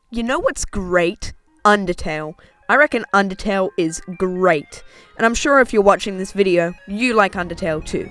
You know what's great? Undertale. I reckon Undertale is great. And I'm sure if you're watching this video, you like Undertale too.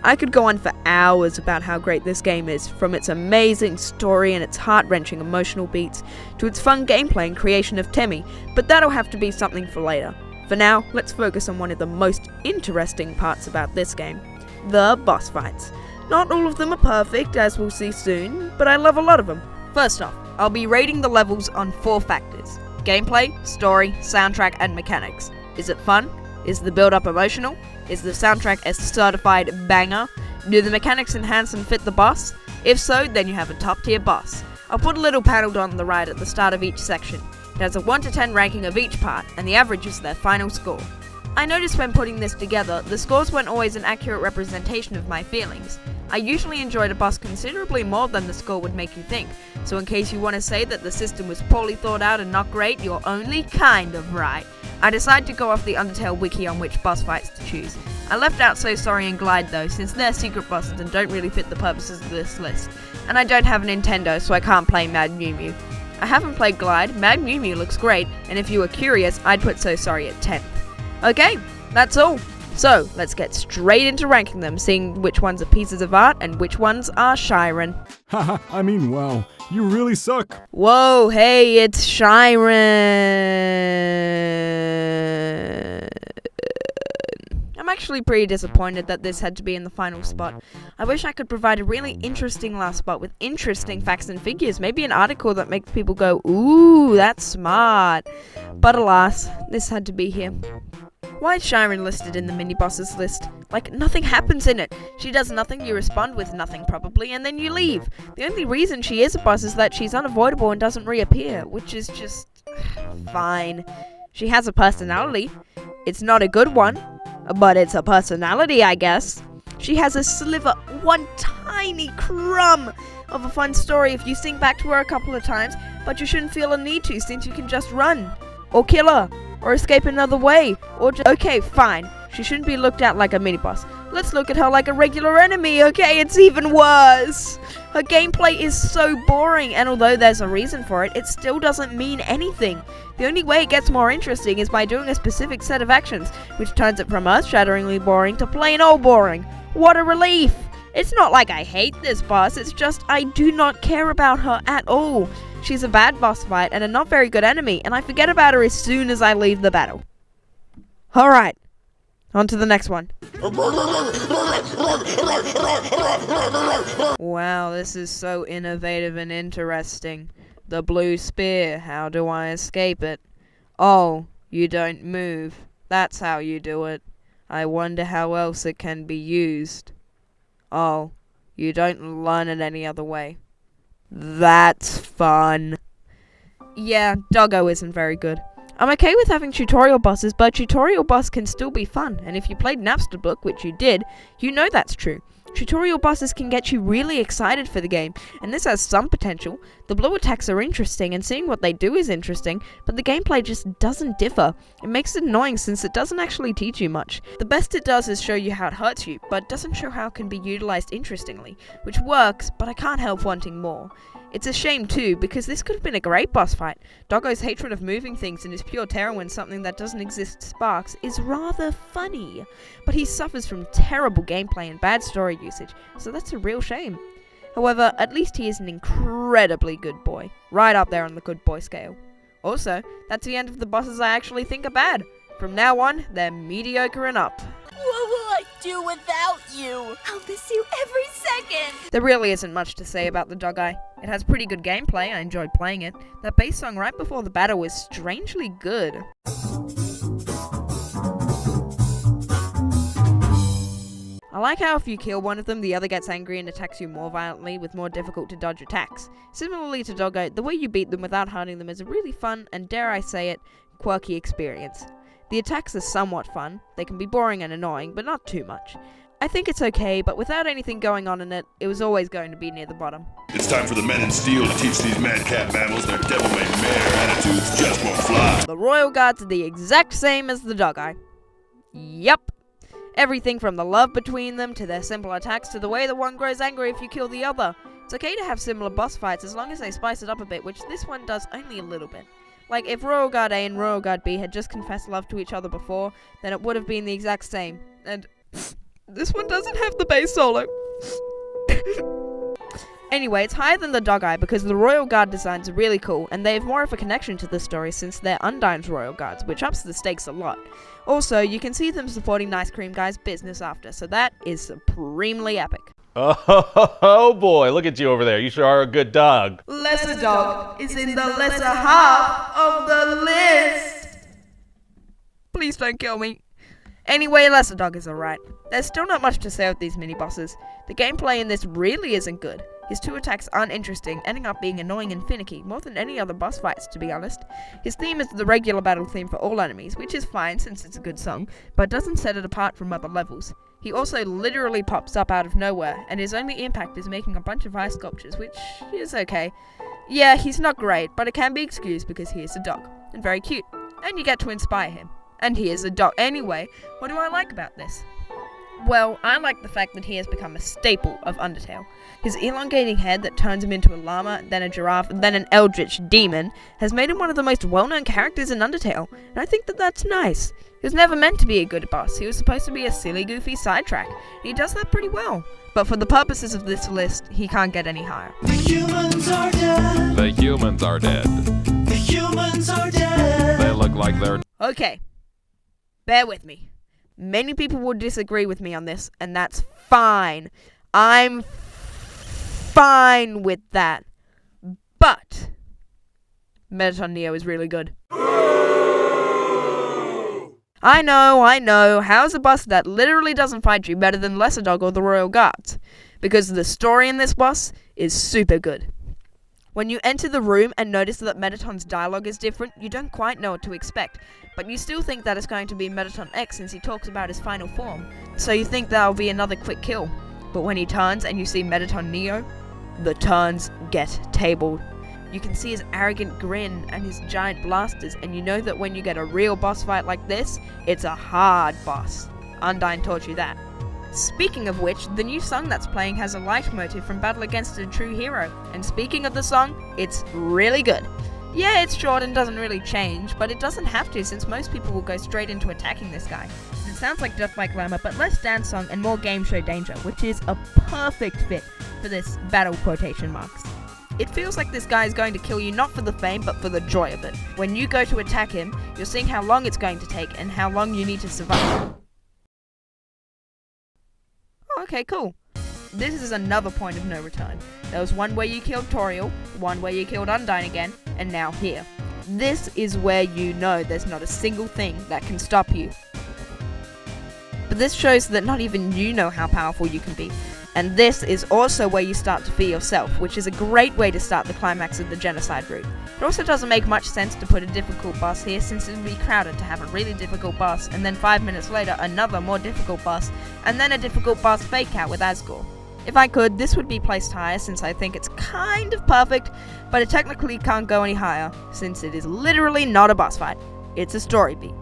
I could go on for hours about how great this game is, from its amazing story and its heart-wrenching emotional beats, to its fun gameplay and creation of Temmie, but that'll have to be something for later. For now, let's focus on one of the most interesting parts about this game, the boss fights. Not all of them are perfect, as we'll see soon, but I love a lot of them. First off, I'll be rating the levels on 4 factors: gameplay, story, soundtrack, and mechanics. Is it fun? Is the build-up emotional? Is the soundtrack a certified banger? Do the mechanics enhance and fit the boss? If so, then you have a top-tier boss. I'll put a little panel on the right at the start of each section. It has a 1 to 10 ranking of each part, and the average is their final score. I noticed when putting this together, the scores weren't always an accurate representation of my feelings. I usually enjoyed a boss considerably more than the score would make you think, so in case you want to say that the system was poorly thought out and not great, you're only kind of right. I decided to go off the Undertale wiki on which boss fights to choose. I left out So Sorry and Glide though, since they're secret bosses and don't really fit the purposes of this list. And I don't have a Nintendo, so I can't play Mad Mew Mew. I haven't played Glide, Mad Mew Mew looks great, and if you were curious, I'd put So Sorry at 10th. Okay, that's all. So, let's get straight into ranking them, seeing which ones are pieces of art and which ones are Shyren. Haha, I mean, wow, you really suck. Whoa, hey, it's Shyren. I'm actually pretty disappointed that this had to be in the final spot. I wish I could provide a really interesting last spot with interesting facts and figures, maybe an article that makes people go, ooh, that's smart. But alas, this had to be here. Why is Shyren listed in the mini-bosses list? Like, nothing happens in it. She does nothing, you respond with nothing probably, and then you leave. The only reason she is a boss is that she's unavoidable and doesn't reappear, which is just fine. She has a personality. It's not a good one, but it's a personality, I guess. She has a sliver, one tiny crumb of a fun story if you sing back to her a couple of times, but you shouldn't feel a need to since you can just run, or kill her, or escape another way, or just... Okay, fine. She shouldn't be looked at like a mini-boss. Let's look at her like a regular enemy, okay? It's even worse! Her gameplay is so boring, and although there's a reason for it, it still doesn't mean anything. The only way it gets more interesting is by doing a specific set of actions, which turns it from earth-shatteringly boring to plain old boring. What a relief! It's not like I hate this boss, it's just I do not care about her at all. She's a bad boss fight and a not very good enemy, and I forget about her as soon as I leave the battle. Alright, on to the next one. Wow, this is so innovative and interesting. The blue spear, how do I escape it? Oh, you don't move. That's how you do it. I wonder how else it can be used. Oh, you don't learn it any other way. That's fun. Yeah, Doggo isn't very good. I'm okay with having tutorial bosses, but tutorial boss can still be fun, and if you played Napstablook, which you did, you know that's true. Tutorial bosses can get you really excited for the game, and this has some potential. The blue attacks are interesting, and seeing what they do is interesting, but the gameplay just doesn't differ. It makes it annoying since it doesn't actually teach you much. The best it does is show you how it hurts you, but doesn't show how it can be utilized interestingly, which works, but I can't help wanting more. It's a shame too, because this could have been a great boss fight. Doggo's hatred of moving things and his pure terror when something that doesn't exist sparks is rather funny. But he suffers from terrible gameplay and bad story usage, so that's a real shame. However, at least he is an incredibly good boy, right up there on the good boy scale. Also, that's the end of the bosses I actually think are bad. From now on, they're mediocre and up. What will I do without you? I'll miss you every second. There really isn't much to say about the Dog Eye. It has pretty good gameplay, I enjoyed playing it. That bass song right before the battle was strangely good. I like how if you kill one of them, the other gets angry and attacks you more violently with more difficult to dodge attacks. Similarly to Doggo, the way you beat them without hurting them is a really fun, and dare I say it, quirky experience. The attacks are somewhat fun. They can be boring and annoying, but not too much. I think it's okay, but without anything going on in it, it was always going to be near the bottom. It's time for the men in steel to teach these madcap mammals their devil-may mare attitudes just won't fly. The Royal Guards are the exact same as the Dog Eye. Yup. Everything from the love between them, to their simple attacks, to the way the one grows angry if you kill the other. It's okay to have similar boss fights as long as they spice it up a bit, which this one does only a little bit. Like, if Royal Guard A and Royal Guard B had just confessed love to each other before, then it would have been the exact same. And this one doesn't have the bass solo. Anyway, it's higher than the Dog Eye because the Royal Guard designs are really cool, and they have more of a connection to the story since they're Undyne's Royal Guards, which ups the stakes a lot. Also, you can see them supporting Nice Cream Guy's business after, so that is supremely epic. Oh boy, look at you over there. You sure are a good dog. Lesser Dog is in the lesser half of the list. Please don't kill me. Anyway, Lesser Dog is alright. There's still not much to say with these mini-bosses. The gameplay in this really isn't good. His 2 attacks aren't interesting, ending up being annoying and finicky, more than any other boss fights, to be honest. His theme is the regular battle theme for all enemies, which is fine since it's a good song, but doesn't set it apart from other levels. He also literally pops up out of nowhere, and his only impact is making a bunch of ice sculptures, which is okay. Yeah, he's not great, but it can be excused because he is a dog, and very cute, and you get to inspire him. And he is a dog. Anyway, what do I like about this? Well, I like the fact that he has become a staple of Undertale. His elongating head that turns him into a llama, then a giraffe, then an eldritch demon, has made him one of the most well-known characters in Undertale, and I think that that's nice. He was never meant to be a good boss, he was supposed to be a silly, goofy sidetrack, and he does that pretty well. But for the purposes of this list, he can't get any higher. The humans are dead. The humans are dead. The humans are dead. They look like they're... Okay, bear with me. Many people will disagree with me on this, and that's fine. I'm fine with that. But Mettaton Neo is really good. I know. How's a boss that literally doesn't fight you better than Lesser Dog or the Royal Guards? Because the story in this boss is super good. When you enter the room and notice that Mettaton's dialogue is different, you don't quite know what to expect, but you still think that it's going to be Mettaton EX since he talks about his final form, so you think that'll be another quick kill. But when he turns and you see Mettaton Neo, the turns get tabled. You can see his arrogant grin and his giant blasters, and you know that when you get a real boss fight like this, it's a hard boss. Undyne taught you that. Speaking of which, the new song that's playing has a leitmotif from Battle Against a True Hero, and speaking of the song, it's really good. Yeah, it's short and doesn't really change, but it doesn't have to since most people will go straight into attacking this guy. It sounds like Death by Glamour, but less dance song and more game show danger, which is a perfect fit for this battle quotation marks. It feels like this guy is going to kill you not for the fame, but for the joy of it. When you go to attack him, you're seeing how long it's going to take and how long you need to survive. Okay, cool. This is another point of no return. There was one where you killed Toriel, one where you killed Undyne again, and now here. This is where you know there's not a single thing that can stop you. But this shows that not even you know how powerful you can be. And this is also where you start to fear yourself, which is a great way to start the climax of the genocide route. It also doesn't make much sense to put a difficult boss here since it would be crowded to have a really difficult boss, and then 5 minutes later another more difficult boss, and then a difficult boss fake out with Asgore. If I could, this would be placed higher since I think it's kind of perfect, but it technically can't go any higher since it is literally not a boss fight. It's a story beat.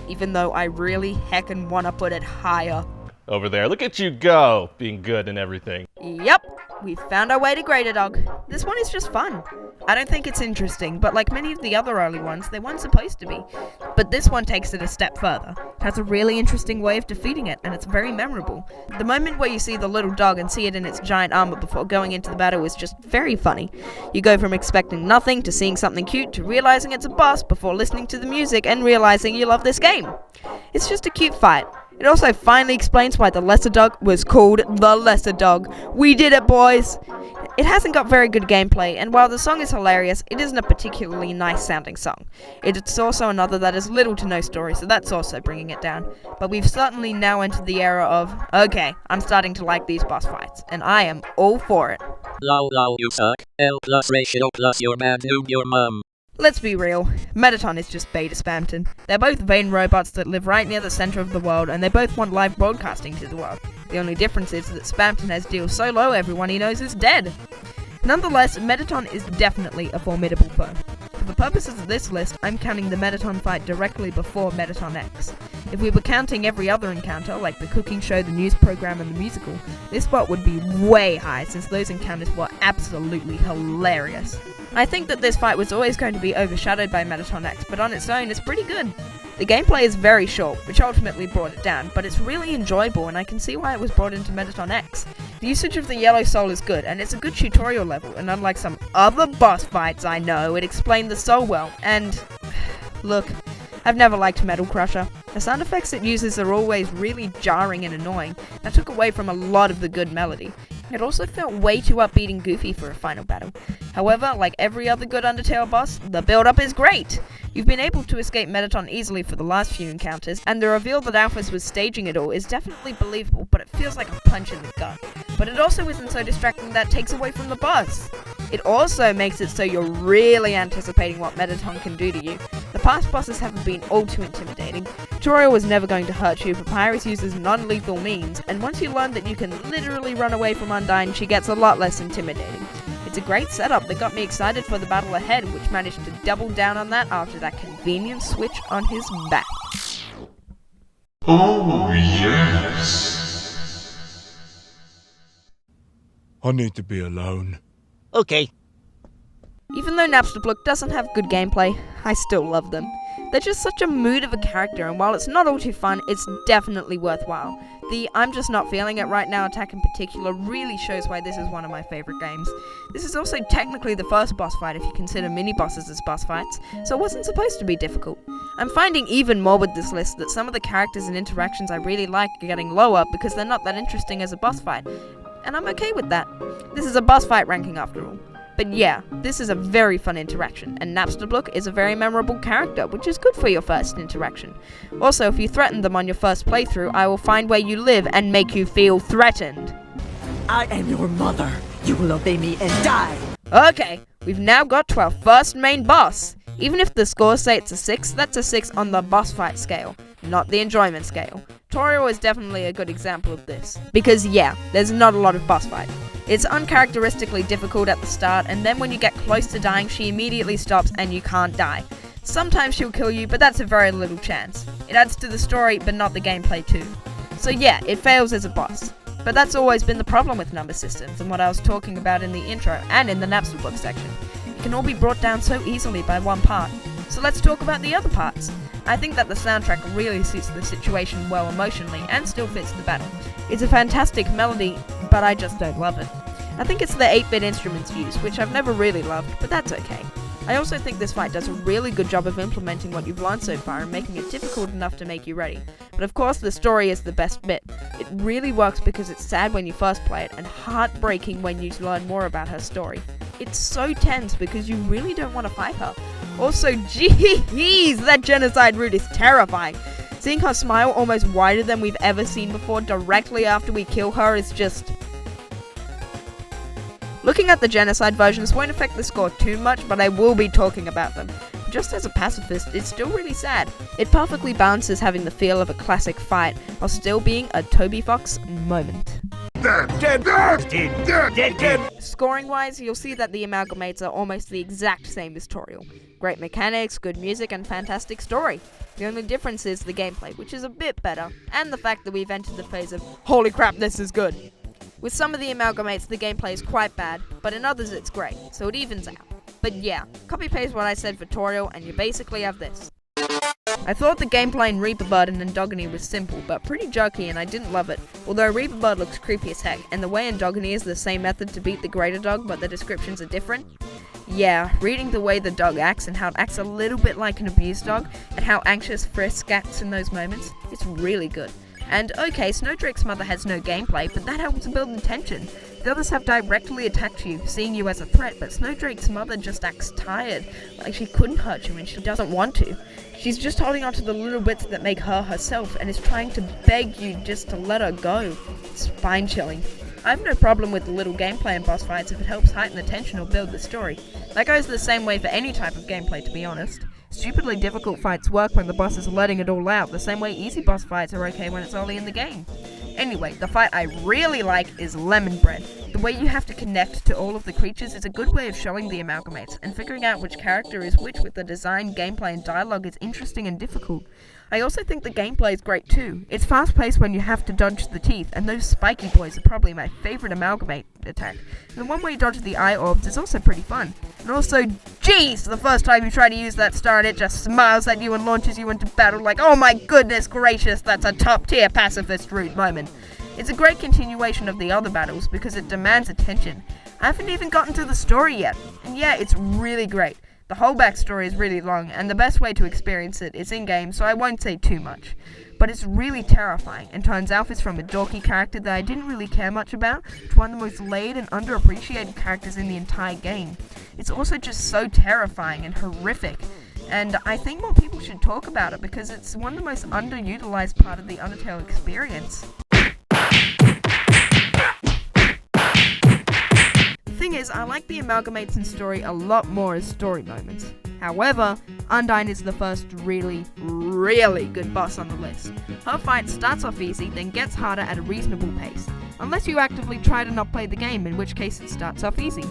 Even though I really heckin' wanna put it higher. Over there, look at you go, being good and everything. Yep, we found our way to Greater Dog. This one is just fun. I don't think it's interesting, but like many of the other early ones, they weren't supposed to be. But this one takes it a step further. It has a really interesting way of defeating it, and it's very memorable. The moment where you see the little dog and see it in its giant armor before going into the battle is just very funny. You go from expecting nothing to seeing something cute to realizing it's a boss before listening to the music and realizing you love this game. It's just a cute fight. It also finally explains why the Lesser Dog was called the Lesser Dog. We did it, boys! It hasn't got very good gameplay, and while the song is hilarious, it isn't a particularly nice sounding song. It's also another that has little to no story, so that's also bringing it down. But we've certainly now entered the era of, okay, I'm starting to like these boss fights, and I am all for it. Lol you suck. L plus ratio plus your man noob your mum. Let's be real, Mettaton is just beta Spamton. They're both vain robots that live right near the center of the world, and they both want live broadcasting to the world. The only difference is that Spamton has deals so low everyone he knows is dead. Nonetheless, Mettaton is definitely a formidable foe. For the purposes of this list, I'm counting the Mettaton fight directly before Mettaton EX. If we were counting every other encounter, like the cooking show, the news program, and the musical, this spot would be way high since those encounters were absolutely hilarious. I think that this fight was always going to be overshadowed by Mettaton EX, but on its own, it's pretty good. The gameplay is very short, which ultimately brought it down, but it's really enjoyable and I can see why it was brought into Mettaton EX. The usage of the yellow soul is good, and it's a good tutorial level, and unlike some other boss fights I know, it explained the soul well, and look, I've never liked Metal Crusher. The sound effects it uses are always really jarring and annoying, that took away from a lot of the good melody. It also felt way too upbeat and goofy for a final battle. However, like every other good Undertale boss, the build-up is great! You've been able to escape Mettaton easily for the last few encounters, and the reveal that Alphys was staging it all is definitely believable, but it feels like a punch in the gut. But it also isn't so distracting that it takes away from the boss. It also makes it so you're really anticipating what Mettaton can do to you. The past bosses haven't been all too intimidating. Toriel was never going to hurt you, Papyrus uses non-lethal means, and once you learn that you can literally run away from Undyne, she gets a lot less intimidating. It's a great setup that got me excited for the battle ahead, which managed to double down on that after that convenient switch on his back. Oh, yes. I need to be alone. Okay. Even though Napstablook doesn't have good gameplay, I still love them. They're just such a mood of a character, and while it's not all too fun, it's definitely worthwhile. The I'm just not feeling it right now attack in particular really shows why this is one of my favourite games. This is also technically the first boss fight if you consider mini-bosses as boss fights, so it wasn't supposed to be difficult. I'm finding even more with this list that some of the characters and interactions I really like are getting lower because they're not that interesting as a boss fight, and I'm okay with that. This is a boss fight ranking after all. But yeah, this is a very fun interaction, and Napstablook is a very memorable character, which is good for your first interaction. Also, if you threaten them on your first playthrough, I will find where you live and make you feel threatened. I am your mother. You will obey me and die. Okay, we've now got to our first main boss. Even if the scores say it's a 6, that's a 6 on the boss fight scale, not the enjoyment scale. Toriel is definitely a good example of this. Because yeah, there's not a lot of boss fight. It's uncharacteristically difficult at the start, and then when you get close to dying, she immediately stops and you can't die. Sometimes she'll kill you, but that's a very little chance. It adds to the story, but not the gameplay too. So yeah, it fails as a boss. But that's always been the problem with number systems, and what I was talking about in the intro and in the Napstablook section. It can all be brought down so easily by one part. So let's talk about the other parts. I think that the soundtrack really suits the situation well emotionally and still fits the battle. It's a fantastic melody, but I just don't love it. I think it's the 8-bit instruments used, which I've never really loved, but that's okay. I also think this fight does a really good job of implementing what you've learned so far and making it difficult enough to make you ready. But of course the story is the best bit. It really works because it's sad when you first play it and heartbreaking when you learn more about her story. It's so tense because you really don't want to fight her. Also, jeez, that genocide route is terrifying. Seeing her smile almost wider than we've ever seen before directly after we kill her is just... Looking at the genocide versions won't affect the score too much, but I will be talking about them. Just as a pacifist, it's still really sad. It perfectly balances having the feel of a classic fight, while still being a Toby Fox moment. Scoring-wise, you'll see that the Amalgamates are almost the exact same as Toriel. Great mechanics, good music, and fantastic story. The only difference is the gameplay, which is a bit better, and the fact that we've entered the phase of, holy crap, this is good. With some of the Amalgamates, the gameplay is quite bad, but in others it's great, so it evens out. But yeah, copy-paste what I said for Toriel, and you basically have this. I thought the gameplay in Reaper Bird and Undyne was simple, but pretty jerky, and I didn't love it, although Reaper Bird looks creepy as heck, and the way Undyne is the same method to beat the greater dog, but the descriptions are different. Yeah, reading the way the dog acts and how it acts a little bit like an abused dog, and how anxious Frisk acts in those moments, it's really good. And okay, Snowdrake's mother has no gameplay, but that helps build the tension. The others have directly attacked you, seeing you as a threat, but Snowdrake's mother just acts tired, like she couldn't hurt you and she doesn't want to. She's just holding on to the little bits that make her herself and is trying to beg you just to let her go. It's spine-chilling. I have no problem with the little gameplay in boss fights if it helps heighten the tension or build the story. That goes the same way for any type of gameplay, to be honest. Stupidly difficult fights work when the boss is letting it all out, the same way easy boss fights are okay when it's early in the game. Anyway, the fight I really like is Lemon Bread. The way you have to connect to all of the creatures is a good way of showing the Amalgamates, and figuring out which character is which with the design, gameplay, and dialogue is interesting and difficult. I also think the gameplay is great too. It's fast-paced when you have to dodge the teeth, and those spiky boys are probably my favourite Amalgamate attack. And the one where you dodge the eye orbs is also pretty fun. And also, jeez, the first time you try to use that star and it just smiles at you and launches you into battle like, oh my goodness gracious, that's a top-tier Pacifist route moment. It's a great continuation of the other battles because it demands attention. I haven't even gotten to the story yet, and yeah, it's really great. The whole backstory is really long, and the best way to experience it is in-game, so I won't say too much. But it's really terrifying, and turns Alpha's from a dorky character that I didn't really care much about to one of the most laid and underappreciated characters in the entire game. It's also just so terrifying and horrific, and I think more people should talk about it because it's one of the most underutilized part of the Undertale experience. The thing is, I like the Amalgamates story a lot more as story moments. However, Undyne is the first really good boss on the list. Her fight starts off easy, then gets harder at a reasonable pace. Unless you actively try to not play the game, in which case it starts off easy.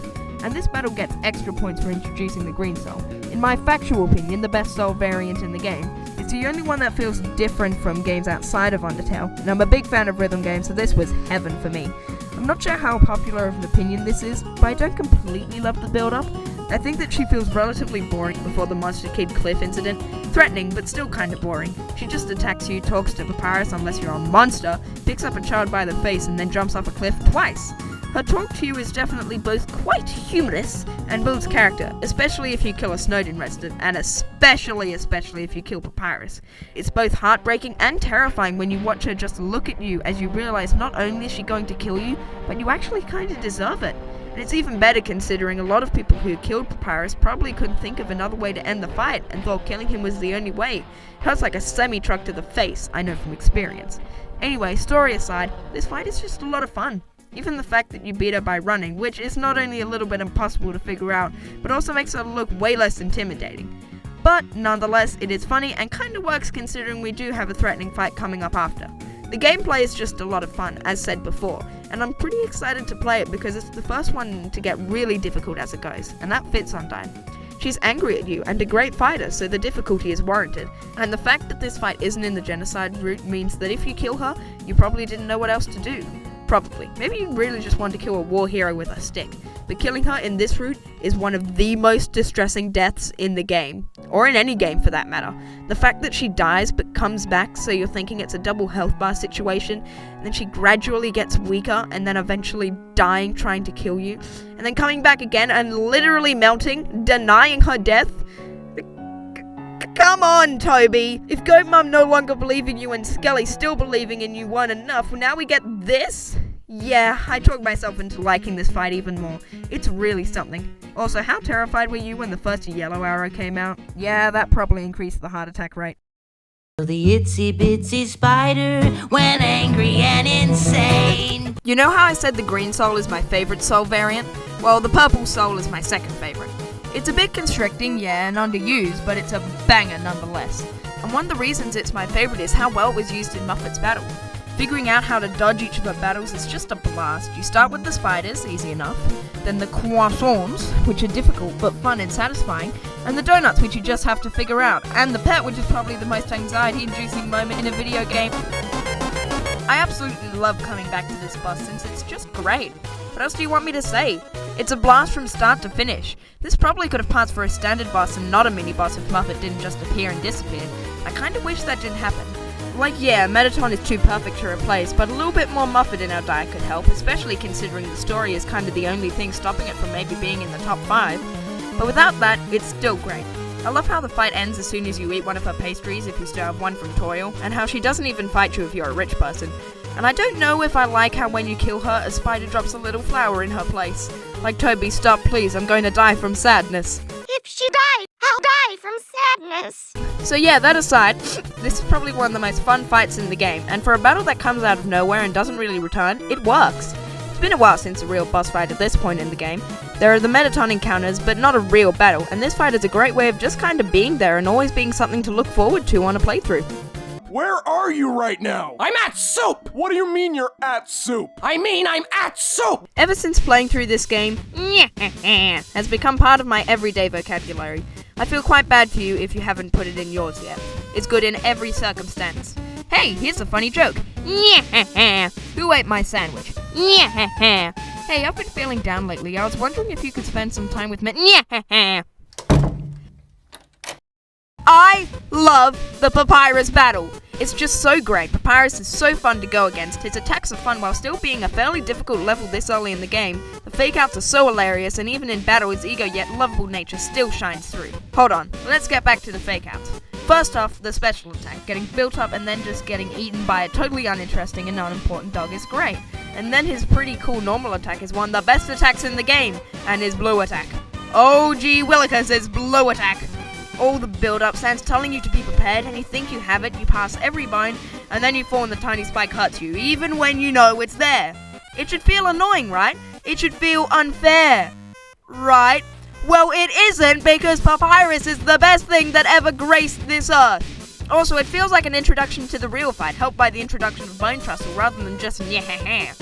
And this battle gets extra points for introducing the green soul. In my factual opinion, the best soul variant in the game. It's the only one that feels different from games outside of Undertale, and I'm a big fan of rhythm games, so this was heaven for me. I'm not sure how popular of an opinion this is, but I don't completely love the build-up. I think that she feels relatively boring before the Monster Kid Cliff incident. Threatening, but still kinda boring. She just attacks you, talks to Papyrus unless you're a monster, picks up a child by the face, and then jumps off a cliff twice. Her talk to you is definitely both quite humorous and builds character, especially if you kill a Snowdin resident, and especially if you kill Papyrus. It's both heartbreaking and terrifying when you watch her just look at you as you realize not only is she going to kill you, but you actually kinda deserve it. And it's even better considering a lot of people who killed Papyrus probably couldn't think of another way to end the fight and thought killing him was the only way. It hurts like a semi-truck to the face, I know from experience. Anyway, story aside, this fight is just a lot of fun. Even the fact that you beat her by running, which is not only a little bit impossible to figure out, but also makes her look way less intimidating. But nonetheless, it is funny and kinda works considering we do have a threatening fight coming up after. The gameplay is just a lot of fun, as said before, and I'm pretty excited to play it because it's the first one to get really difficult as it goes, and that fits Undyne. She's angry at you and a great fighter, so the difficulty is warranted. And the fact that this fight isn't in the genocide route means that if you kill her, you probably didn't know what else to do. Probably. Maybe you really just want to kill a war hero with a stick. But killing her in this route is one of the most distressing deaths in the game. Or in any game for that matter. The fact that she dies but comes back so you're thinking it's a double health bar situation, and then she gradually gets weaker and then eventually dying trying to kill you, and then coming back again and literally melting, denying her death. Come on, Toby! If Goat Mum no longer believing you and Skelly still believing in you weren't enough, well now we get this? Yeah, I talked myself into liking this fight even more. It's really something. Also, how terrified were you when the first yellow arrow came out? Yeah, that probably increased the heart attack rate. The itsy bitsy spider went angry and insane. You know how I said the green soul is my favorite soul variant? Well, the purple soul is my second favorite. It's a bit constricting, yeah, and underused, but it's a banger nonetheless. And one of the reasons it's my favorite is how well it was used in Muffet's battle. Figuring out how to dodge each of her battles is just a blast. You start with the spiders, easy enough, then the croissants, which are difficult but fun and satisfying, and the donuts, which you just have to figure out, and the pet, which is probably the most anxiety-inducing moment in a video game. I absolutely love coming back to this boss since it's just great. What else do you want me to say? It's a blast from start to finish. This probably could have passed for a standard boss and not a mini-boss if Muffet didn't just appear and disappear. I kinda wish that didn't happen. Like, yeah, Mettaton is too perfect to replace, but a little bit more Muffet in our diet could help, especially considering the story is kinda the only thing stopping it from maybe being in the top 5. But without that, it's still great. I love how the fight ends as soon as you eat one of her pastries if you still have one from Toriel, and how she doesn't even fight you if you're a rich person. And I don't know if I like how when you kill her, a spider drops a little flower in her place. Like, Toby, stop please, I'm going to die from sadness. If she died, I'll die from sadness. So yeah, that aside, this is probably one of the most fun fights in the game, and for a battle that comes out of nowhere and doesn't really return, it works. It's been a while since a real boss fight at this point in the game. There are the Mettaton encounters, but not a real battle, and this fight is a great way of just kind of being there and always being something to look forward to on a playthrough. Where are you right now? I'm at soup! What do you mean you're at soup? I mean I'm at soup! Ever since playing through this game, has become part of my everyday vocabulary. I feel quite bad for you if you haven't put it in yours yet. It's good in every circumstance. Hey, here's a funny joke. Who ate my sandwich? Hey, I've been feeling down lately. I was wondering if you could spend some time with me. I love the Papyrus battle. It's just so great. Papyrus is so fun to go against. His attacks are fun while still being a fairly difficult level this early in the game. The fake outs are so hilarious, and even in battle his ego yet lovable nature still shines through. Hold on, let's get back to the fake outs. First off, the special attack, getting built up and then just getting eaten by a totally uninteresting and unimportant dog is great. And then his pretty cool normal attack is one of the best attacks in the game, and his blue attack. Oh gee willikers, his blue attack. All the build-up stands telling you to be prepared, and you think you have it, you pass every bind, and then you fall and the tiny spike hurts you, even when you know it's there. It should feel annoying, right? It should feel unfair, right? Well, it isn't, because Papyrus is the best thing that ever graced this earth. Also, it feels like an introduction to the real fight, helped by the introduction of Bone Thrustle rather than just yeah.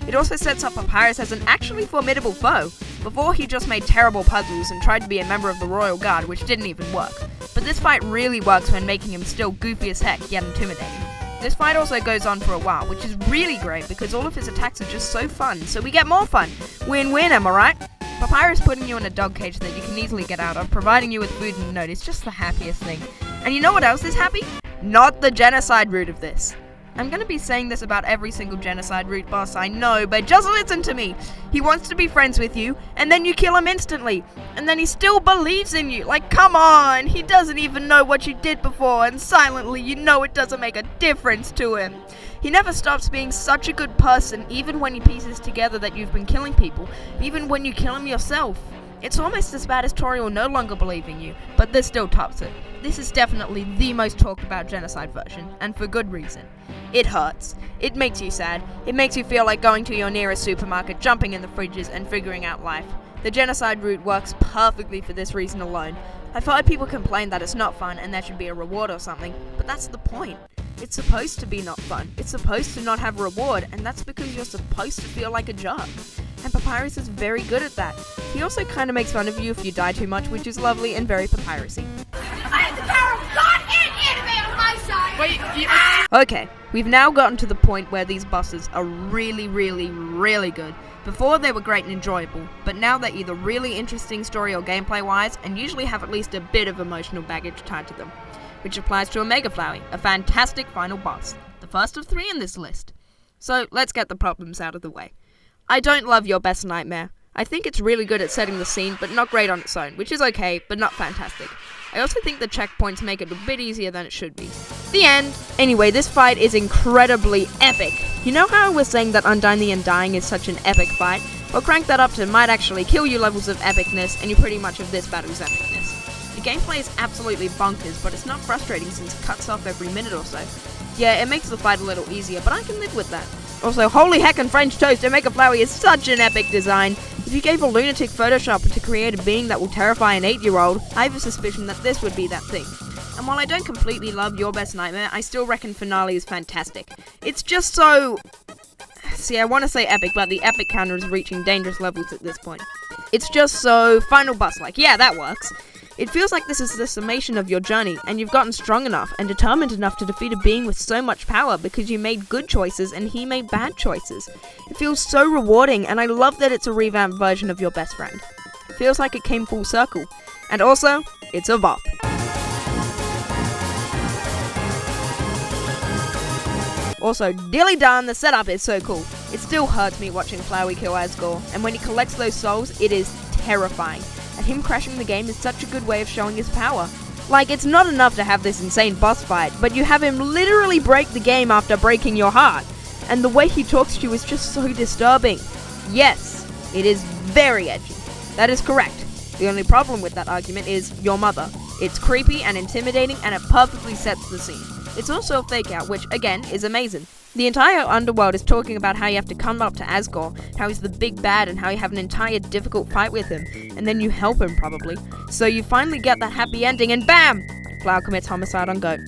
It also sets up Papyrus as an actually formidable foe. Before he just made terrible puzzles and tried to be a member of the Royal Guard, which didn't even work. But this fight really works when making him still goofy as heck, yet intimidating. This fight also goes on for a while, which is really great because all of his attacks are just so fun, so we get more fun. Win-win, am I right? Papyrus putting you in a dog cage that you can easily get out of, providing you with food and a note is just the happiest thing. And you know what else is happy? Not the genocide route of this. I'm gonna be saying this about every single genocide route boss I know, but just listen to me. He wants to be friends with you, and then you kill him instantly. And then he still believes in you. Like, come on! He doesn't even know what you did before, and silently you know it doesn't make a difference to him. He never stops being such a good person, even when he pieces together that you've been killing people, even when you kill him yourself. It's almost as bad as Toriel no longer believing you, but this still tops it. This is definitely the most talked about genocide version, and for good reason. It hurts. It makes you sad. It makes you feel like going to your nearest supermarket, jumping in the fridges, and figuring out life. The genocide route works perfectly for this reason alone. I've heard people complain that it's not fun and there should be a reward or something, but that's the point. It's supposed to be not fun. It's supposed to not have a reward, and that's because you're supposed to feel like a jerk. And Papyrus is very good at that. He also kind of makes fun of you if you die too much, which is lovely and very Papyrusy. I have the power of God and anime on my side! Wait, Okay, we've now gotten to the point where these bosses are really, really, really good. Before they were great and enjoyable, but now they're either really interesting story or gameplay wise, and usually have at least a bit of emotional baggage tied to them. Which applies to Omega Flowey, a fantastic final boss, the first of 3 in this list. So let's get the problems out of the way. I don't love your best nightmare. I think it's really good at setting the scene, but not great on its own, which is okay, but not fantastic. I also think the checkpoints make it a bit easier than it should be. The end! Anyway, this fight is incredibly epic. You know how I was saying that Undyne the Undying is such an epic fight? Well, crank that up to might actually kill you levels of epicness, and you pretty much have this battle's epicness. The gameplay is absolutely bonkers, but it's not frustrating since it cuts off every minute or so. Yeah, it makes the fight a little easier, but I can live with that. Also, holy heckin' French toast, Omega Flowey is such an epic design. If you gave a lunatic Photoshopper to create a being that will terrify an 8-year-old, I have a suspicion that this would be that thing. And while I don't completely love Your Best Nightmare, I still reckon Finale is fantastic. It's just so... See, I want to say epic, but the epic counter is reaching dangerous levels at this point. It's just so final boss-like. Yeah, that works. It feels like this is the summation of your journey, and you've gotten strong enough and determined enough to defeat a being with so much power because you made good choices and he made bad choices. It feels so rewarding, and I love that it's a revamped version of your best friend. It feels like it came full circle. And also, it's a bop. Also, dilly darn, the setup is so cool. It still hurts me watching Flowey kill Asgore, and when he collects those souls, it is terrifying. And him crashing the game is such a good way of showing his power. Like, it's not enough to have this insane boss fight, but you have him literally break the game after breaking your heart. And the way he talks to you is just so disturbing. Yes, it is very edgy. That is correct. The only problem with that argument is your mother. It's creepy and intimidating, and it perfectly sets the scene. It's also a fake out, which, again, is amazing. The entire underworld is talking about how you have to come up to Asgore, how he's the big bad, and how you have an entire difficult fight with him, and then you help him, probably. So you finally get that happy ending, and BAM! Flower commits homicide on Goat.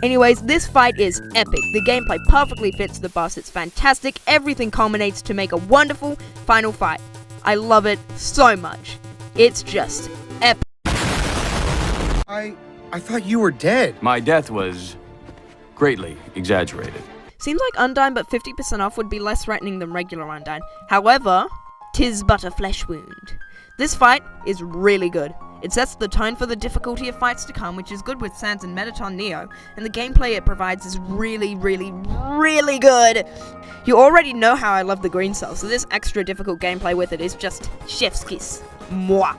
Anyways, this fight is epic. The gameplay perfectly fits the boss. It's fantastic. Everything culminates to make a wonderful final fight. I love it so much. It's just epic. I thought you were dead. My death was greatly exaggerated. Seems like Undyne, but 50% off would be less threatening than regular Undyne. However, 'tis but a flesh wound. This fight is really good. It sets the tone for the difficulty of fights to come, which is good with Sans and Mettaton Neo, and the gameplay it provides is really, really, really good. You already know how I love the green cell, so this extra difficult gameplay with it is just chef's kiss. Mwah.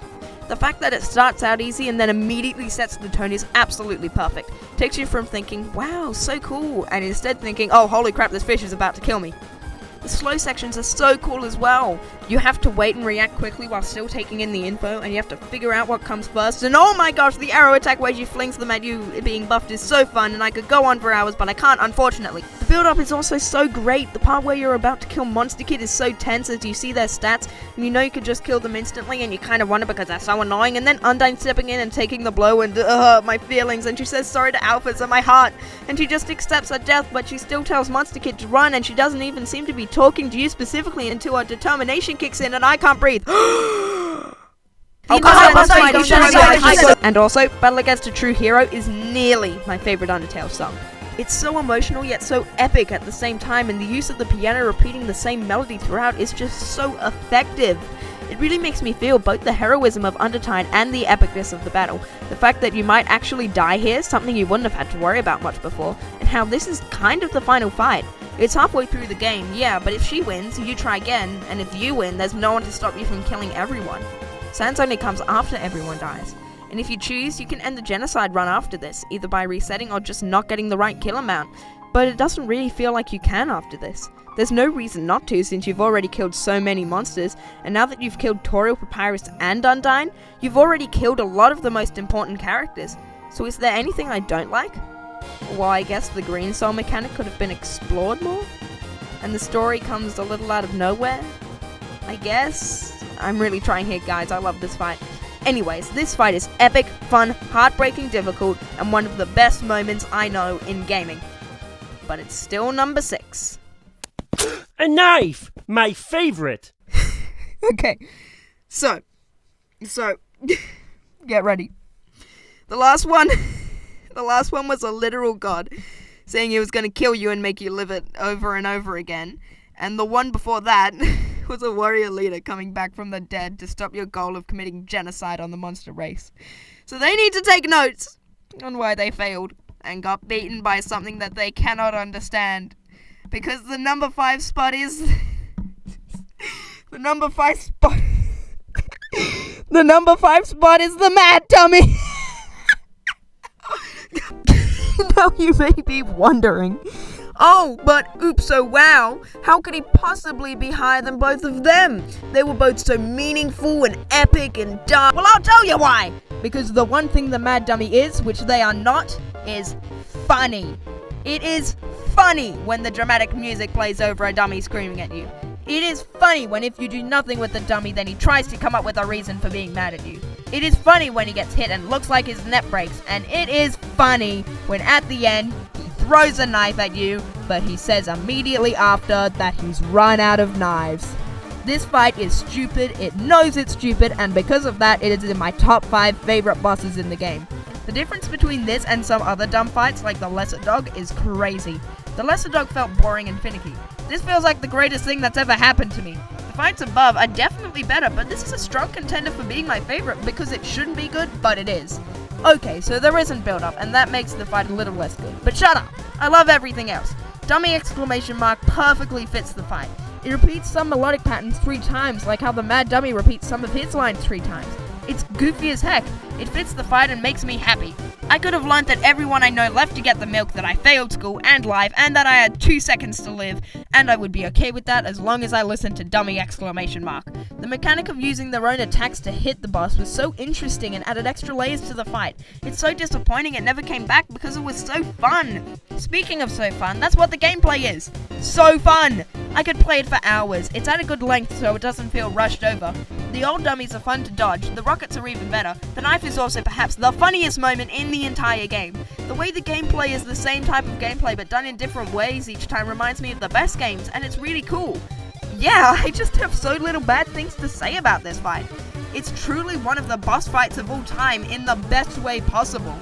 The fact that it starts out easy and then immediately sets the tone is absolutely perfect. Takes you from thinking, wow, so cool, and instead thinking, oh, holy crap, this fish is about to kill me. The slow sections are so cool as well. You have to wait and react quickly while still taking in the info, and you have to figure out what comes first. And oh my gosh, the arrow attack where she flings them at you being buffed is so fun, and I could go on for hours, but I can't, unfortunately. The build-up is also so great. The part where you're about to kill Monster Kid is so tense as you see their stats, and you know you could just kill them instantly, and you kind of wonder because they're so annoying, and then Undyne stepping in and taking the blow, and my feelings, and she says sorry to Alphas and my heart, and she just accepts her death, but she still tells Monster Kid to run, and she doesn't even seem to be talking to you specifically until her determination kicks in and I can't breathe. And also, Battle Against a True Hero is nearly my favorite Undertale song. It's so emotional yet so epic at the same time, and the use of the piano repeating the same melody throughout is just so effective. It really makes me feel both the heroism of Undertale and the epicness of the battle. The fact that you might actually die here, something you wouldn't have had to worry about much before, and how this is kind of the final fight. It's halfway through the game, yeah, but if she wins, you try again, and if you win, there's no one to stop you from killing everyone. Sans only comes after everyone dies. And if you choose, you can end the genocide run after this, either by resetting or just not getting the right kill amount. But it doesn't really feel like you can after this. There's no reason not to, since you've already killed so many monsters, and now that you've killed Toriel, Papyrus, and Undyne, you've already killed a lot of the most important characters. So is there anything I don't like? Well, I guess the green soul mechanic could have been explored more, and the story comes a little out of nowhere, I guess. I'm really trying here, guys. I love this fight. Anyways, this fight is epic, fun, heartbreaking, difficult, and one of the best moments I know in gaming. But it's still number 6. A knife! My favorite! Okay, so, get ready. The last one was a literal god, saying he was going to kill you and make you live it over and over again. And the one before that was a warrior leader coming back from the dead to stop your goal of committing genocide on the monster race. So they need to take notes on why they failed and got beaten by something that they cannot understand. Because the number 5 spot is... the number 5 spot... the number 5 spot is the mad dummy! Now you may be wondering, oh, but oops, oh wow, how could he possibly be higher than both of them? They were both so meaningful and epic and dark. Well, I'll tell you why! Because the one thing the mad dummy is, which they are not, is funny. It is funny when the dramatic music plays over a dummy screaming at you. It is funny when if you do nothing with the dummy, then he tries to come up with a reason for being mad at you. It is funny when he gets hit and looks like his neck breaks, and it is funny when at the end, he throws a knife at you, but he says immediately after that he's run out of knives. This fight is stupid, it knows it's stupid, and because of that, it is in my top 5 favorite bosses in the game. The difference between this and some other dumb fights like the Lesser Dog is crazy. The Lesser Dog felt boring and finicky. This feels like the greatest thing that's ever happened to me. The fights above are definitely better, but this is a strong contender for being my favorite because it shouldn't be good, but it is. Okay, so there isn't build-up, and that makes the fight a little less good. But shut up! I love everything else. Dummy exclamation mark perfectly fits the fight. It repeats some melodic patterns 3 times, like how the Mad Dummy repeats some of his lines 3 times. It's goofy as heck. It fits the fight and makes me happy. I could have learned that everyone I know left to get the milk, that I failed school and life, and that I had 2 seconds to live, and I would be okay with that as long as I listened to dummy exclamation mark. The mechanic of using their own attacks to hit the boss was so interesting and added extra layers to the fight. It's so disappointing it never came back because it was so fun. Speaking of so fun, that's what the gameplay is. So fun! I could play it for hours. It's at a good length so it doesn't feel rushed over. The old dummies are fun to dodge, the rockets are even better, the knife is also perhaps the funniest moment in in the entire game. The way the gameplay is the same type of gameplay but done in different ways each time reminds me of the best games, and it's really cool. Yeah, I just have so little bad things to say about this fight. It's truly one of the boss fights of all time in the best way possible.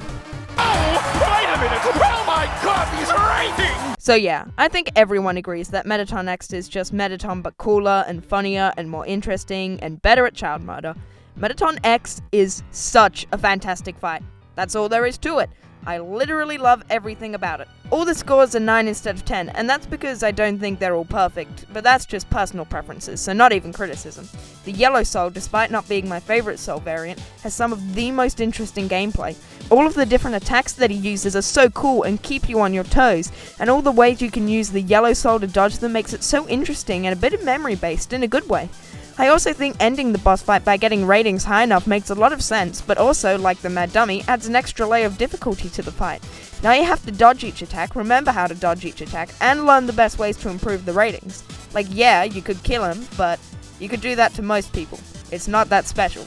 Oh, wait a minute! Oh my god, these rating! So yeah, I think everyone agrees that Mettaton EX is just Mettaton but cooler and funnier and more interesting and better at child murder. Mettaton EX is such a fantastic fight. That's all there is to it. I literally love everything about it. All the scores are 9 instead of 10, and that's because I don't think they're all perfect, but that's just personal preferences, so not even criticism. The Yellow Soul, despite not being my favorite Soul variant, has some of the most interesting gameplay. All of the different attacks that he uses are so cool and keep you on your toes, and all the ways you can use the Yellow Soul to dodge them makes it so interesting and a bit of memory based in a good way. I also think ending the boss fight by getting ratings high enough makes a lot of sense, but also, like the Mad Dummy, adds an extra layer of difficulty to the fight. Now you have to dodge each attack, remember how to dodge each attack, and learn the best ways to improve the ratings. Like, yeah, you could kill him, but you could do that to most people. It's not that special.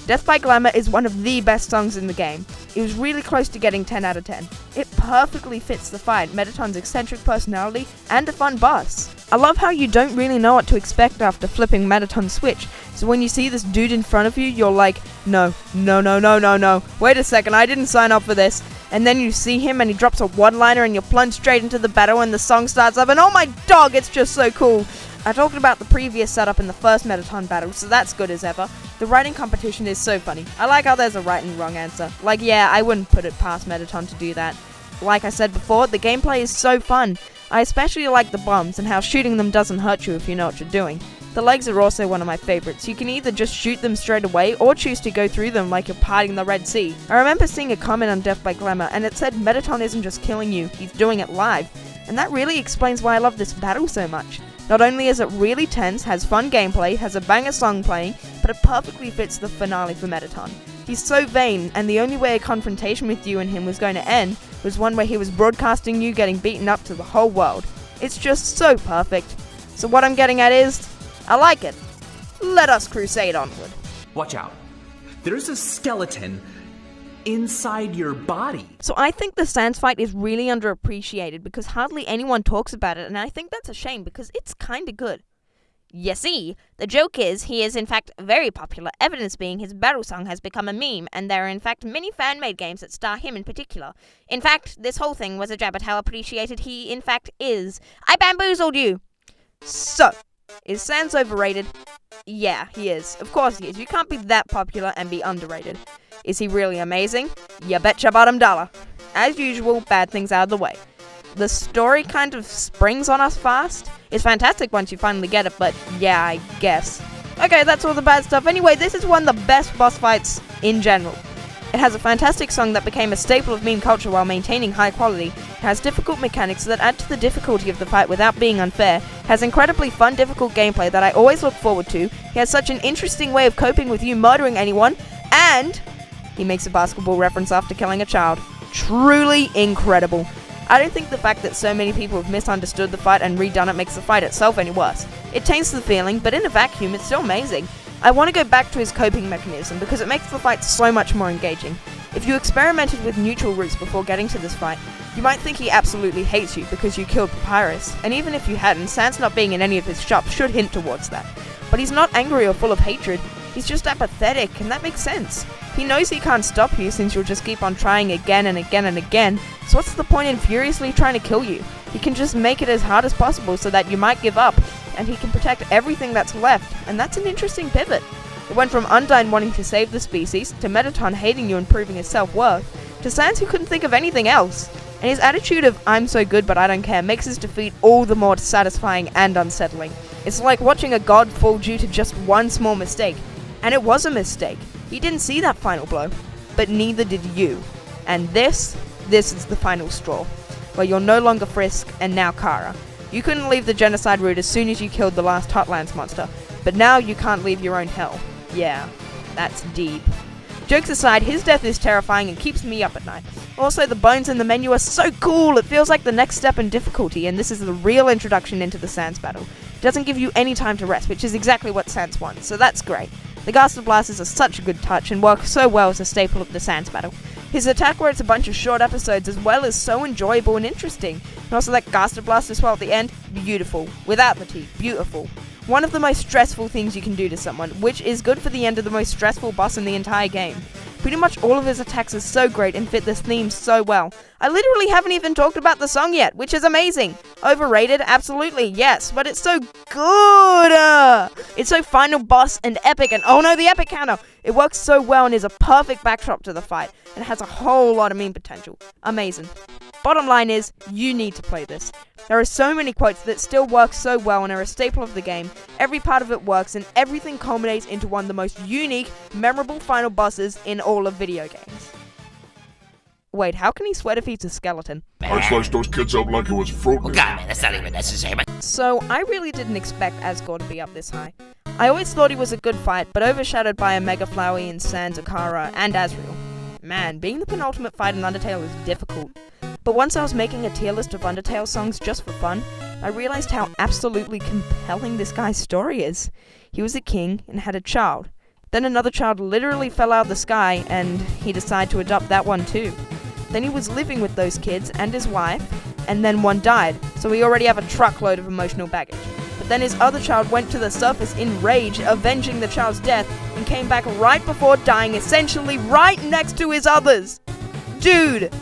Death by Glamour is one of the best songs in the game. It was really close to getting 10 out of 10. It perfectly fits the fight, Mettaton's eccentric personality, and a fun boss. I love how you don't really know what to expect after flipping Mettaton's switch, so when you see this dude in front of you, you're like, no, wait a second, I didn't sign up for this. And then you see him and he drops a one-liner and you plunge straight into the battle and the song starts up and oh my dog, it's just so cool. I talked about the previous setup in the first Mettaton battle, so that's good as ever. The writing competition is so funny. I like how there's a right and wrong answer. Like, yeah, I wouldn't put it past Mettaton to do that. Like I said before, the gameplay is so fun. I especially like the bombs and how shooting them doesn't hurt you if you know what you're doing. The legs are also one of my favorites. You can either just shoot them straight away or choose to go through them like you're parting the Red Sea. I remember seeing a comment on Death by Glamour and it said Mettaton isn't just killing you, he's doing it live. And that really explains why I love this battle so much. Not only is it really tense, has fun gameplay, has a banger song playing, but it perfectly fits the finale for Mettaton. He's so vain, and the only way a confrontation with you and him was going to end was one where he was broadcasting you getting beaten up to the whole world. It's just so perfect. So what I'm getting at is, I like it. Let us crusade onward. Watch out. There's a skeleton inside your body. So I think the Sans fight is really underappreciated because hardly anyone talks about it, and I think that's a shame because it's kinda good. You see, the joke is he is in fact very popular, evidence being his battle song has become a meme, and there are in fact many fan-made games that star him in particular. In fact, this whole thing was a jab at how appreciated he in fact is. I bamboozled you! So, is Sans overrated? Yeah, he is. Of course he is. You can't be that popular and be underrated. Is he really amazing? You betcha bottom dollar. As usual, bad things out of the way. The story kind of springs on us fast. It's fantastic once you finally get it, but yeah, I guess. Okay, that's all the bad stuff. Anyway, this is one of the best boss fights in general. It has a fantastic song that became a staple of meme culture while maintaining high quality. It has difficult mechanics that add to the difficulty of the fight without being unfair. It has incredibly fun, difficult gameplay that I always look forward to. He has such an interesting way of coping with you murdering anyone, and he makes a basketball reference after killing a child. Truly incredible. I don't think the fact that so many people have misunderstood the fight and redone it makes the fight itself any worse. It taints the feeling, but in a vacuum, it's still amazing. I want to go back to his coping mechanism because it makes the fight so much more engaging. If you experimented with neutral routes before getting to this fight, you might think he absolutely hates you because you killed Papyrus, and even if you hadn't, Sans not being in any of his shops should hint towards that. But he's not angry or full of hatred, he's just apathetic, and that makes sense. He knows he can't stop you since you'll just keep on trying again and again and again, so what's the point in furiously trying to kill you? He can just make it as hard as possible so that you might give up, and he can protect everything that's left, and that's an interesting pivot. It went from Undyne wanting to save the species, to Mettaton hating you and proving his self-worth, to Sans who couldn't think of anything else. And his attitude of, I'm so good but I don't care, makes his defeat all the more satisfying and unsettling. It's like watching a god fall due to just one small mistake. And it was a mistake. He didn't see that final blow. But neither did you. And this is the final straw. Where you're no longer Frisk, and now Kara. You couldn't leave the genocide route as soon as you killed the last Hotlands monster. But now you can't leave your own hell. Yeah, that's deep. Jokes aside, his death is terrifying and keeps me up at night. Also, the bones in the menu are so cool, it feels like the next step in difficulty, and this is the real introduction into the Sans battle. It doesn't give you any time to rest, which is exactly what Sans wants, so that's great. The Ghastly Blasters are such a good touch and work so well as a staple of the Sans battle. His attack where it's a bunch of short episodes as well is so enjoyable and interesting. And also that Gaster Blast as well at the end, beautiful. Without the T, beautiful. One of the most stressful things you can do to someone, which is good for the end of the most stressful boss in the entire game. Pretty much all of his attacks are so great and fit this theme so well. I literally haven't even talked about the song yet, which is amazing. Overrated? Absolutely, yes, but it's so good! It's so final boss and epic, and oh no, the epic counter! It works so well and is a perfect backdrop to the fight, and has a whole lot of meme potential. Amazing. Bottom line is, you need to play this. There are so many quotes that still work so well and are a staple of the game. Every part of it works and everything culminates into one of the most unique, memorable final bosses in all of video games. Wait, how can he sweat if he's a skeleton? I sliced those kids up like it was fruit. Oh god, man, that's not even necessary. So, I really didn't expect Asgore to be up this high. I always thought he was a good fight, but overshadowed by Omega Flowey and Sans Akara and Asriel. Man, being the penultimate fight in Undertale is difficult. But once I was making a tier list of Undertale songs just for fun, I realized how absolutely compelling this guy's story is. He was a king and had a child. Then another child literally fell out of the sky and he decided to adopt that one too. Then he was living with those kids and his wife, and then one died, so we already have a truckload of emotional baggage. But then his other child went to the surface in rage, avenging the child's death, and came back right before dying, essentially right next to his others. Dude,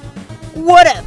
what if?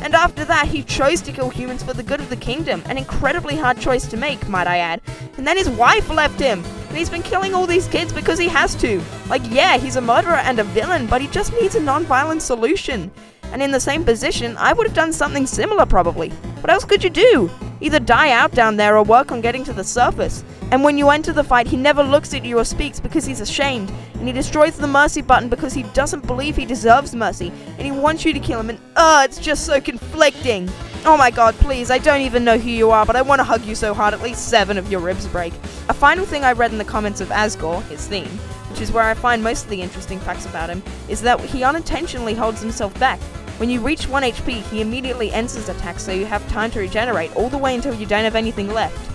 And after that, he chose to kill humans for the good of the kingdom, an incredibly hard choice to make, might I add. And then his wife left him, and he's been killing all these kids because he has to. Like, yeah, he's a murderer and a villain, but he just needs a non-violent solution. And in the same position, I would have done something similar probably. What else could you do? Either die out down there or work on getting to the surface. And when you enter the fight, he never looks at you or speaks because he's ashamed. And he destroys the mercy button because he doesn't believe he deserves mercy. And he wants you to kill him, and it's just so conflicting. Oh my god, please, I don't even know who you are, but I want to hug you so hard at least 7 of your ribs break. A final thing I read in the comments of Asgore, his theme, which is where I find most of the interesting facts about him, is that he unintentionally holds himself back. When you reach 1 HP, he immediately ends his attack so you have time to regenerate all the way until you don't have anything left.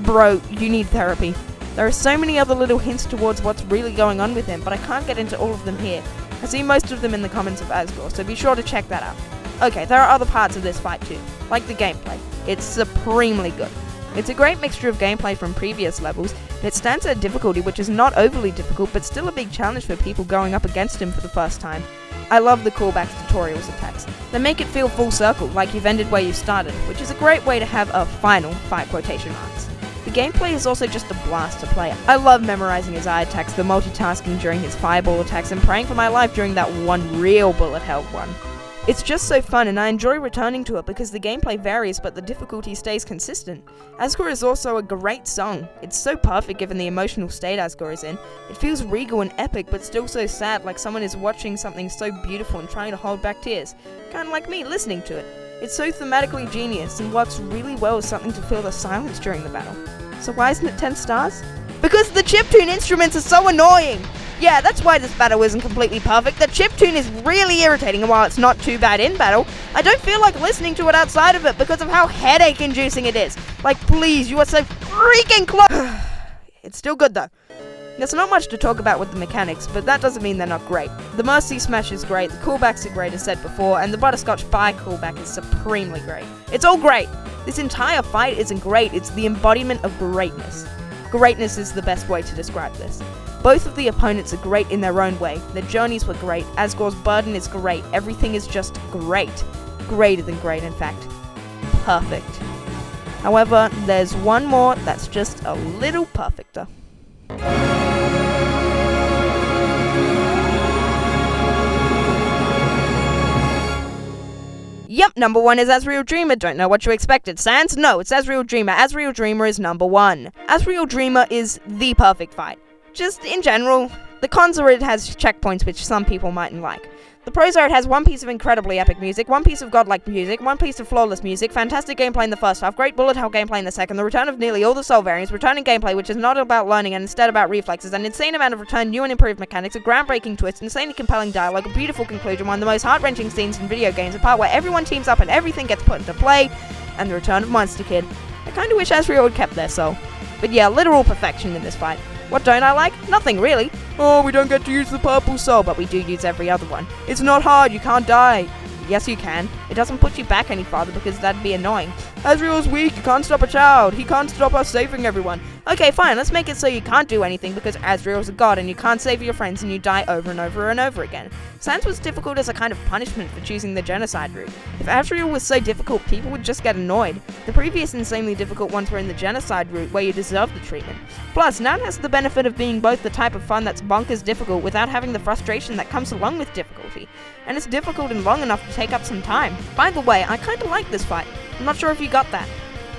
Bro, you need therapy. There are so many other little hints towards what's really going on with him, but I can't get into all of them here. I see most of them in the comments of Asgore, so be sure to check that out. Okay, there are other parts of this fight too, like the gameplay. It's supremely good. It's a great mixture of gameplay from previous levels, and it stands at a difficulty which is not overly difficult, but still a big challenge for people going up against him for the first time. I love the callbacks to Toriel's attacks. They make it feel full circle, like you've ended where you started, which is a great way to have a final, 5 quotation marks. The gameplay is also just a blast to play. I love memorizing his eye attacks, the multitasking during his fireball attacks, and praying for my life during that one real bullet hell one. It's just so fun, and I enjoy returning to it because the gameplay varies but the difficulty stays consistent. Asgore is also a great song. It's so perfect given the emotional state Asgore is in. It feels regal and epic but still so sad, like someone is watching something so beautiful and trying to hold back tears. Kinda like me listening to it. It's so thematically genius and works really well as something to fill the silence during the battle. So why isn't it 10 stars? Because the chiptune instruments are so annoying! Yeah, that's why this battle isn't completely perfect. The chiptune is really irritating, and while it's not too bad in battle, I don't feel like listening to it outside of it because of how headache-inducing it is. Like, please, you are so freaking close! It's still good, though. There's not much to talk about with the mechanics, but that doesn't mean they're not great. The Mercy Smash is great, the callbacks are great as said before, and the Butterscotch Pie callback is supremely great. It's all great! This entire fight isn't great, it's the embodiment of greatness. Greatness is the best way to describe this. Both of the opponents are great in their own way. Their journeys were great, Asgore's burden is great, everything is just great. Greater than great, in fact. Perfect. However, there's one more that's just a little perfecter. Yep, number 1 is Asriel Dreemurr. Don't know what you expected. Sans? No, it's Asriel Dreemurr. Asriel Dreemurr is number 1. Asriel Dreemurr is the perfect fight. Just in general, the cons are it has checkpoints which some people mightn't like. The pros are it has one piece of incredibly epic music, one piece of godlike music, one piece of flawless music, fantastic gameplay in the first half, great bullet hell gameplay in the second, the return of nearly all the soul variants, returning gameplay which is not about learning and instead about reflexes, an insane amount of return, new and improved mechanics, a groundbreaking twist, insanely compelling dialogue, a beautiful conclusion, one of the most heart-wrenching scenes in video games, a part where everyone teams up and everything gets put into play, and the return of Monster Kid. I kinda wish Asriel had kept their soul. But yeah, literal perfection in this fight. What don't I like? Nothing really. Oh, we don't get to use the purple soul, but we do use every other one. It's not hard, you can't die. Yes, you can. It doesn't put you back any farther because that'd be annoying. Asriel's weak, you can't stop a child. He can't stop us saving everyone. Okay, fine, let's make it so you can't do anything because Asriel's a god and you can't save your friends and you die over and over and over again. Sans was difficult as a kind of punishment for choosing the genocide route. If Asriel was so difficult, people would just get annoyed. The previous insanely difficult ones were in the genocide route where you deserve the treatment. Plus, now it has the benefit of being both the type of fun that's bonkers difficult without having the frustration that comes along with difficulty. And it's difficult and long enough to take up some time. By the way, I kinda like this fight. I'm not sure if you got that.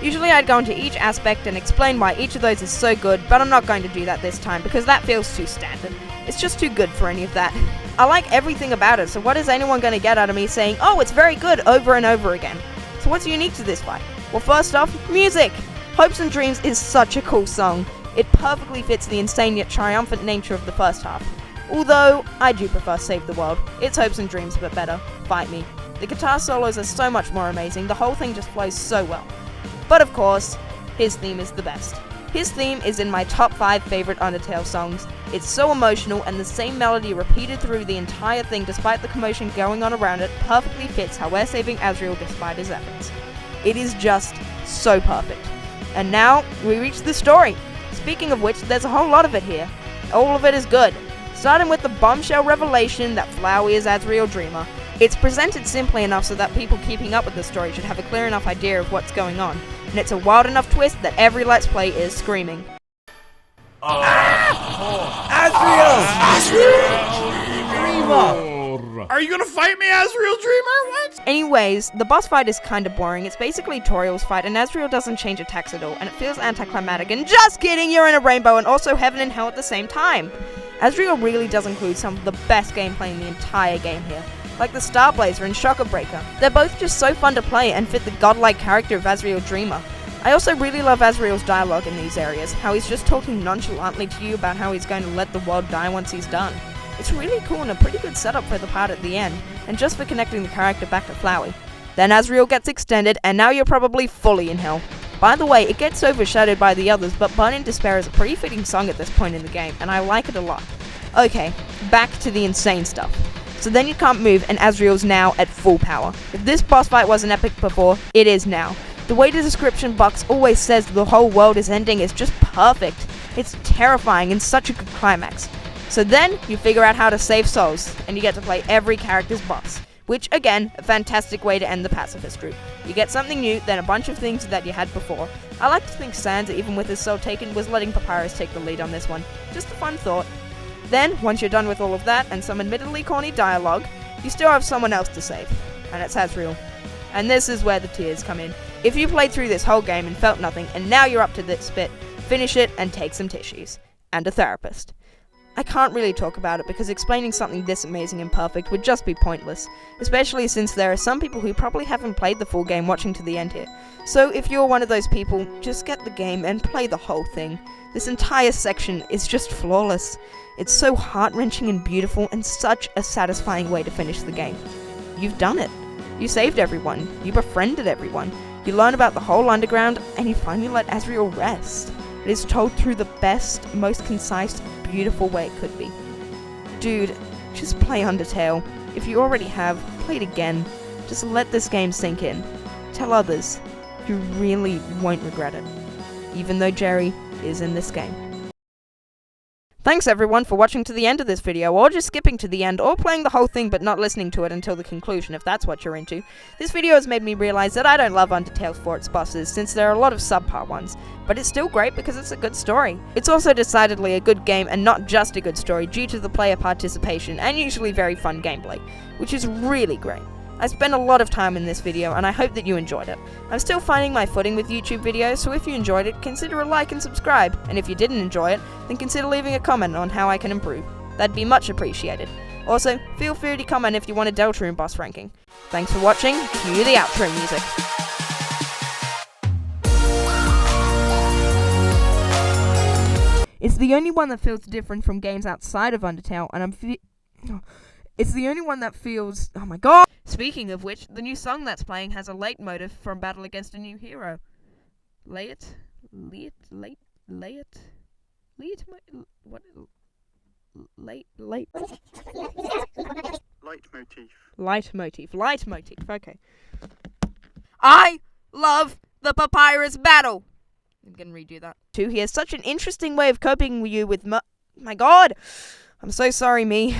Usually I'd go into each aspect and explain why each of those is so good, but I'm not going to do that this time because that feels too standard. It's just too good for any of that. I like everything about it, so what is anyone going to get out of me saying, oh, it's very good over and over again? So what's unique to this fight? Well, first off, music! Hopes and Dreams is such a cool song. It perfectly fits the insane yet triumphant nature of the first half. Although, I do prefer Save the World. It's Hopes and Dreams but better. Fight me. The guitar solos are so much more amazing, the whole thing just flows so well. But of course, his theme is the best. His theme is in my top 5 favorite Undertale songs. It's so emotional and the same melody repeated through the entire thing despite the commotion going on around it perfectly fits how we're saving Asriel despite his efforts. It is just so perfect. And now, we reach the story. Speaking of which, there's a whole lot of it here. All of it is good. Starting with the bombshell revelation that Flowey is Asriel Dreemurr. It's presented simply enough so that people keeping up with the story should have a clear enough idea of what's going on, and it's a wild enough twist that every Let's Play is screaming. Dreemurr! Are you gonna fight me, Asriel Dreemurr? What? Anyways, the boss fight is kinda boring. It's basically Toriel's fight, and Asriel doesn't change attacks at all, and it feels anticlimactic, and just kidding, you're in a rainbow and also heaven and hell at the same time. Asriel really does include some of the best gameplay in the entire game here, like the Star Blazer and Shocker Breaker. They're both just so fun to play and fit the godlike character of Asriel Dreemurr. I also really love Asriel's dialogue in these areas, how he's just talking nonchalantly to you about how he's going to let the world die once he's done. It's really cool and a pretty good setup for the part at the end, and just for connecting the character back to Flowey. Then Asriel gets extended, and now you're probably fully in hell. By the way, it gets overshadowed by the others, but Burn in Despair is a pretty fitting song at this point in the game, and I like it a lot. Okay, back to the insane stuff. So then you can't move, and Asriel's now at full power. If this boss fight wasn't epic before, it is now. The way the description box always says the whole world is ending is just perfect. It's terrifying and such a good climax. So then, you figure out how to save souls, and you get to play every character's boss. Which, again, a fantastic way to end the Pacifist route. You get something new, then a bunch of things that you had before. I like to think Sans, even with his soul taken, was letting Papyrus take the lead on this one. Just a fun thought. Then, once you're done with all of that, and some admittedly corny dialogue, you still have someone else to save. And it's Asriel. And this is where the tears come in. If you played through this whole game and felt nothing, and now you're up to this bit, finish it and take some tissues. And a therapist. I can't really talk about it because explaining something this amazing and perfect would just be pointless, especially since there are some people who probably haven't played the full game watching to the end here. So if you're one of those people, just get the game and play the whole thing. This entire section is just flawless. It's so heart-wrenching and beautiful and such a satisfying way to finish the game. You've done it. You saved everyone. You befriended everyone. You learn about the whole underground and you finally let Asriel rest. It is told through the best, most concise, beautiful way it could be. Dude, just play Undertale. If you already have, play it again. Just let this game sink in. Tell others. You really won't regret it. Even though Jerry is in this game. Thanks everyone for watching to the end of this video, or just skipping to the end, or playing the whole thing but not listening to it until the conclusion if that's what you're into. This video has made me realize that I don't love Undertale for its bosses, since there are a lot of subpar ones, but it's still great because it's a good story. It's also decidedly a good game and not just a good story due to the player participation and usually very fun gameplay, which is really great. I spent a lot of time in this video and I hope that you enjoyed it. I'm still finding my footing with YouTube videos, so if you enjoyed it, consider a like and subscribe, and if you didn't enjoy it, then consider leaving a comment on how I can improve. That'd be much appreciated. Also, feel free to comment if you want a Deltarune boss ranking. Thanks for watching, cue the outro music. It's the only one that feels different from games outside of Undertale, and it's the only one that feels... oh my god! Speaking of which, the new song that's playing has a leitmotif from Battle Against a New Hero. Lay it? What? Leitmotif. Okay. I love the Papyrus battle. I'm gonna redo that. He has such an interesting way of coping with you with my god. I'm so sorry, me.